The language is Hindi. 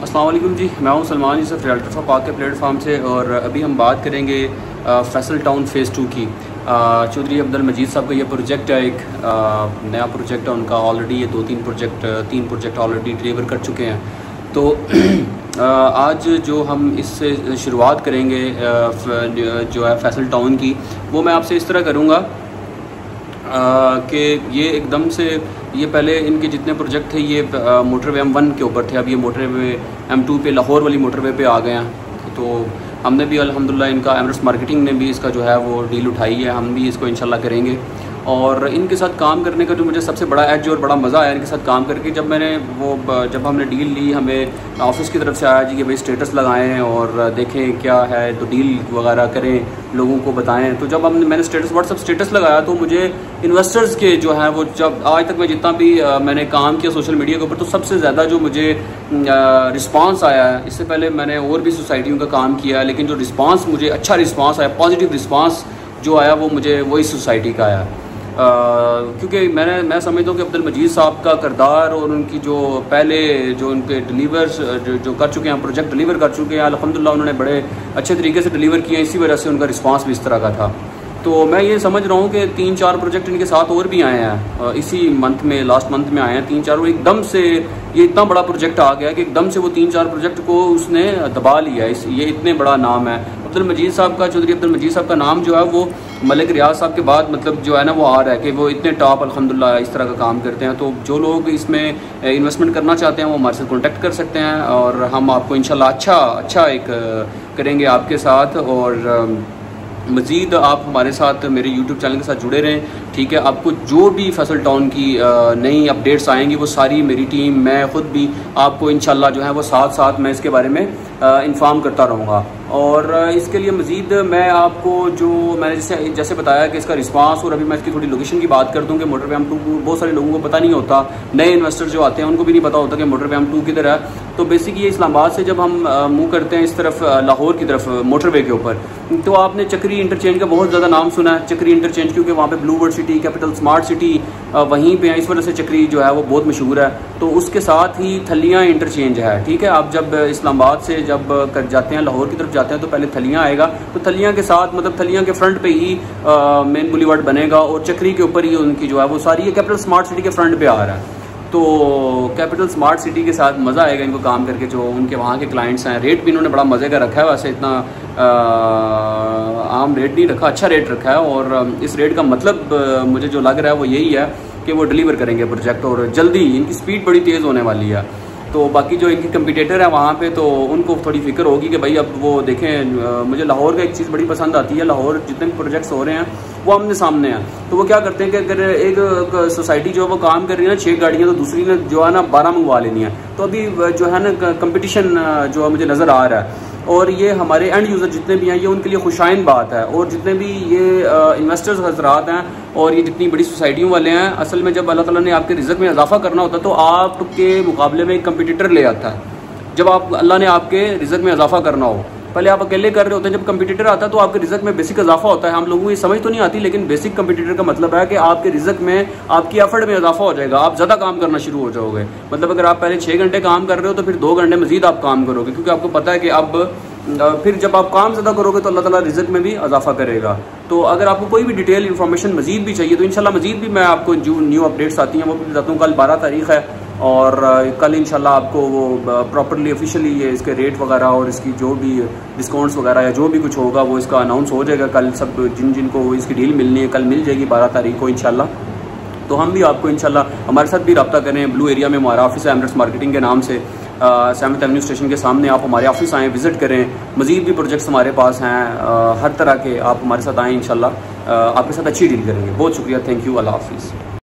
अस्सलाम वालेकुम जी, मैं हूं सलमान यूसुफ रियल्टर फॉर पाक के प्लेटफॉर्म से। और अभी हम बात करेंगे फैसल टाउन फ़ेज़ 2 की। चौधरी अब्दुल मजीद साहब का ये प्रोजेक्ट है, एक नया प्रोजेक्ट है उनका। ऑलरेडी ये तीन प्रोजेक्ट ऑलरेडी डिलीवर कर चुके हैं। तो आज जो हम इससे शुरुआत करेंगे जो है फैसल टाउन की, वो मैं आपसे इस तरह करूँगा कि ये एकदम से ये पहले इनके जितने प्रोजेक्ट थे ये मोटरवे M1 के ऊपर थे। अब ये मोटरवे M2 पे लाहौर वाली मोटरवे पे आ गए हैं। तो हमने भी अल्हम्दुलिल्लाह इनका एमरेट्स मार्केटिंग ने भी इसका जो है वो डील उठाई है। हम भी इसको इंशाल्लाह करेंगे। और इनके साथ काम करने का जो मुझे सबसे बड़ा एज और बड़ा मज़ा आया इनके साथ काम करके, जब हमने डील ली, हमें ऑफिस की तरफ से आया जी कि भाई स्टेटस लगाएं और देखें क्या है, तो डील वगैरह करें, लोगों को बताएं। तो जब मैंने व्हाट्सअप स्टेटस लगाया तो मुझे इन्वेस्टर्स के जो है वो, जब आज तक मैं जितना भी मैंने काम किया सोशल मीडिया के ऊपर, तो सबसे ज़्यादा जो मुझे रिस्पांस आया है, इससे पहले मैंने और भी सोसाइटियों का काम किया, लेकिन जो रिस्पांस मुझे अच्छा रिस्पांस आया, पॉजिटिव रिस्पांस जो आया, वो मुझे वही सोसाइटी का आया। क्योंकि मैं समझता हूँ कि अब्दुल मजीद साहब का किरदार और उनकी जो पहले जो उनके डिलीवर्स जो कर चुके हैं, प्रोजेक्ट डिलीवर कर चुके हैं, अल्हम्दुलिल्लाह उन्होंने बड़े अच्छे तरीके से डिलीवर किए हैं। इसी वजह से उनका रिस्पांस भी इस तरह का था। तो मैं ये समझ रहा हूँ कि 3-4 प्रोजेक्ट इनके साथ और भी आए हैं इसी मंथ में, लास्ट मंथ में आए हैं 3-4। और एकदम से ये इतना बड़ा प्रोजेक्ट आ गया कि एकदम से वो 3-4 प्रोजेक्ट को उसने दबा लिया। ये इतने बड़ा नाम है अब्दुल मजीद साहब का। चौधरी अब्दुल मजीद साहब का नाम जो है वो मलिक रियाज साहब के बाद मतलब जो है ना वो आ रहा है कि वो इतने टॉप अल्हम्दुलिल्लाह इस तरह का काम करते हैं। तो जो लोग इसमें इन्वेस्टमेंट करना चाहते हैं वो हमारे साथ कॉन्टेक्ट कर सकते हैं और हम आपको इंशाल्लाह अच्छा एक करेंगे आपके साथ। और मज़ीद आप हमारे साथ मेरे YouTube चैनल के साथ जुड़े रहें, ठीक है। आपको जो भी फैसल टाउन की नई अपडेट्स आएंगी वो सारी मेरी टीम, मैं ख़ुद भी आपको इंशाल्लाह जो है वो साथ मैं इसके बारे में इन्फॉर्म करता रहूँगा। और इसके लिए मज़ीद मैं आपको जो मैंने जैसे बताया कि इसका रिस्पांस, और अभी मैं इसकी थोड़ी लोकेशन की बात कर दूँ कि मोटरवे M2 बहुत सारे लोगों को पता नहीं होता, नए इन्वेस्टर जो आते हैं उनको भी नहीं पता होता कि मोटरवे M2 किधर है। तो बेसिकली इस्लामाबाद से जब हम मूव करते हैं इस तरफ लाहौर की तरफ मोटरवे के ऊपर, तो आपने चक्री इंटरचेंज का बहुत ज़्यादा नाम सुना है। चक्री इंटरचेंज क्योंकि वहाँ पे blue world city, capital smart city वहीं पे है, इस वजह से चक्री जो है वो बहुत मशहूर है। तो उसके साथ ही थलियाँ इंटरचेंज है, ठीक है। आप जब इस्लामाबाद से जब कर जाते हैं लाहौर की तरफ जाते हैं तो पहले थलियाँ आएगा, तो थलियाँ के साथ मतलब थलियाँ के फ्रंट पे ही मेन बुलीवर्ड बनेगा और चक्री के ऊपर ही उनकी जो है वो सारी ये कैपिटल स्मार्ट सिटी के फ्रंट पे आ रहा है। तो कैपिटल स्मार्ट सिटी के साथ मज़ा आएगा इनको काम करके। जो उनके वहाँ के क्लाइंट्स हैं, रेट भी इन्होंने बड़ा मज़े का रखा है, वैसे इतना आम रेट नहीं रखा, अच्छा रेट रखा है। और इस रेट का मतलब मुझे जो लग रहा है वो यही है कि वो डिलीवर करेंगे प्रोजेक्ट, और जल्दी इनकी स्पीड बड़ी तेज़ होने वाली है। तो बाकी जो इनकी कंपटीटर है वहाँ पे, तो उनको थोड़ी फिक्र होगी कि भाई अब वो देखें। मुझे लाहौर का एक चीज़ बड़ी पसंद आती है, लाहौर जितने भी प्रोजेक्ट्स हो रहे हैं वो आमने सामने हैं। तो वो क्या करते हैं कि अगर एक सोसाइटी जो है वो काम कर रही है ना 6 गाड़ियाँ, तो दूसरी ने जो है ना 12 मंगवा लेनी है। तो अभी जो है ना कंपटीशन जो है मुझे नज़र आ रहा है। और ये हमारे एंड यूज़र जितने भी हैं ये उनके लिए खुशाइन बात है। और जितने भी ये इन्वेस्टर्स हजरात हैं और ये जितनी बड़ी सोसाइटियों वाले हैं, असल में जब अल्लाह ताला ने आपके रिज़्क़ में इजाफा करना होता है तो आपके मुकाबले में एक कंपटीटर ले आता है। जब अल्लाह ने आपके रिज़्क़ में इजाफा करना हो, पहले आप अकेले कर रहे होते हैं, जब कंपटीटर आता है तो आपके रिज़्क़ में बेसिक इजाफा होता है। हम लोगों को ये समझ तो नहीं आती, लेकिन बेसिक कंपटीटर का मतलब है कि आपके रिज़्क़ में, आपकी एफर्ट में इजाफा हो जाएगा, आप ज़्यादा काम करना शुरू हो जाओगे। मतलब अगर आप पहले 6 घंटे काम कर रहे हो तो फिर 2 घंटे मज़ीद आप काम करोगे, क्योंकि आपको पता है कि अब फिर जब आप काम ज़्यादा करोगे तो अल्लाह ताला रिज़्क़ में भी इजाफा करेगा। तो अगर आपको कोई भी डिटेल इन्फॉर्मेशन मज़ीद भी चाहिए तो इंशाल्लाह मज़ीद भी मैं आपको जो न्यू अपडेट्स आती हैं वो भी बताता हूँ। कल 12 तारीख़ है और कल इंशाल्लाह आपको वो प्रॉपरली ऑफिशियली ये इसके रेट वगैरह और इसकी जो भी डिस्काउंट्स वगैरह या जो भी कुछ होगा वो इसका अनाउंस हो जाएगा कल। सब जिनको इसकी डील मिलनी है कल मिल जाएगी 12 तारीख को इंशाल्लाह। तो हम भी आपको इंशाल्लाह हमारे साथ भी रब्ता करें। ब्लू एरिया में हमारा ऑफिस है एमरेट्स मार्केटिंग के नाम से, 7th एवेन्यू स्टेशन के सामने। आप हमारे ऑफिस आएँ, विज़िट करें। मज़ीद भी प्रोजेक्ट्स हमारे पास हैं हर तरह के, आप हमारे साथ आएँ इंशाल्लाह आपके साथ अच्छी डील करेंगे। बहुत शुक्रिया, थैंक यू, अल्लाह हाफिज़।